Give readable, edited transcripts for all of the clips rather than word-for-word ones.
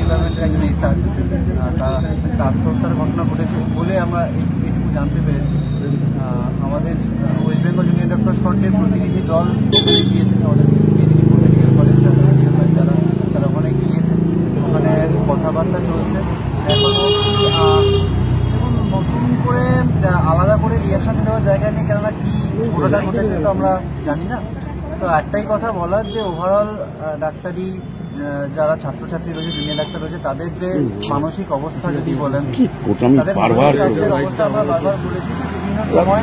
ডিপার্টমেন্টের একজন এসআর তার একটা আত্মহত্যার ঘটনা ঘটেছে বলে আমরা এইটুকু জানতে পেরেছি। আমাদের ওয়েস্ট বেঙ্গল জুনিয়র ডক্টর ফ্রন্টের প্রতিনিধি দল গিয়েছেন আমাদের মেদিনীপুর মেডিকেল কলেজ যারা তারা ওখানে গিয়েছেন, ওখানে কথাবার্তা চলছে। এখনও দেখুন নতুন করে আলাদা করে রিয়াকশন দেওয়ার জায়গা নেই, কেননা কি ঘটনা ঘটেছে তো আমরা জানি না। তো একটাই কথা বলার যে ওভারঅল ডাক্তারি যারা ছাত্রছাত্রী রয়েছে, জুনিয়র ডাক্তার রয়েছে, তাদের যে মানসিক অবস্থা যদি বলেন, তাদের মানসিক অবস্থা আমরা বারবার বলেছি যে বিভিন্ন সময়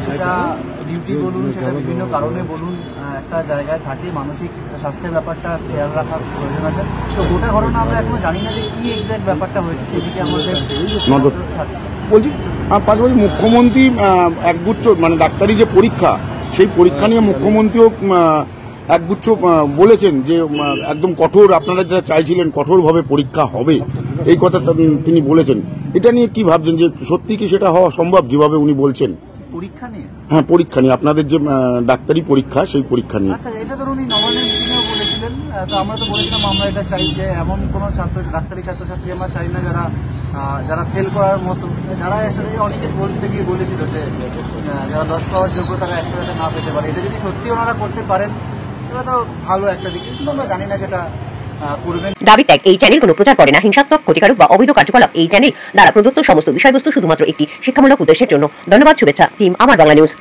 সেটা ডিউটি বলুন, সেটা বিভিন্ন কারণে বলুন, একটা জায়গায় থাকে মানসিক স্বাস্থ্যের ব্যাপারটা খেয়াল রাখার প্রয়োজন আছে। তো গোটা ঘটনা আমরা এখনো জানি না যে কি এক্সাক্ট ব্যাপারটা হয়েছে, সেদিকে আমাদের নজর থাকছে। বলছি পাশাপাশি মুখ্যমন্ত্রী একগুচ্ছ মানে ডাক্তারি যে পরীক্ষা, সেই পরীক্ষা নিয়ে মুখ্যমন্ত্রীও একগুচ্ছ বলেছেন যে একদম কঠোর, আপনারা যারা চাইছিলেন কঠোরভাবে পরীক্ষা হবে, এই কথা তিনি বলেছেন। এটা নিয়ে কি ভাবছেন, যে সত্যি কি সেটা হওয়া সম্ভব যেভাবে উনি বলছেন? পরীক্ষা নিয়ে? হ্যাঁ, পরীক্ষা নিয়ে, আপনাদের যে ডাক্তারি পরীক্ষা সেই পরীক্ষা নিয়ে। আচ্ছা, এটা ধরুন উনি নবান্নের মিটিংয়েও বলেছিলেন। তো আমরা তো বলেছিলাম আমরা এটা চাই যে এমন কোনো ডাক্তারি ছাত্রছাত্রী আমরা চাই না যারা ফেল করার মতো, যারা আসলে অনেকে বলতে গিয়ে বলেছিল যে যারা 10 পাওয়ার যোগ্য তারা 100 না পেতে পারে। এটা যদি সত্যি ওনারা করতে পারেন এটা তো ভালো একটা দিক, কিন্তু আমরা জানি না যেটা করবেন। দাবি ত্যাগ এই চ্যানেল কোনো প্রচার করে না হিংসাত্মক, ক্ষতিকারক বা অবৈধ কার্যকলাপ এই চ্যানেল দ্বারা প্রদত্ত সমস্ত বিষয়বস্তু শুধুমাত্র একটি শিক্ষামূলক উদ্দেশ্যের জন্য। ধন্যবাদ। শুভেচ্ছা টিম আমার বাংলা নিউজ।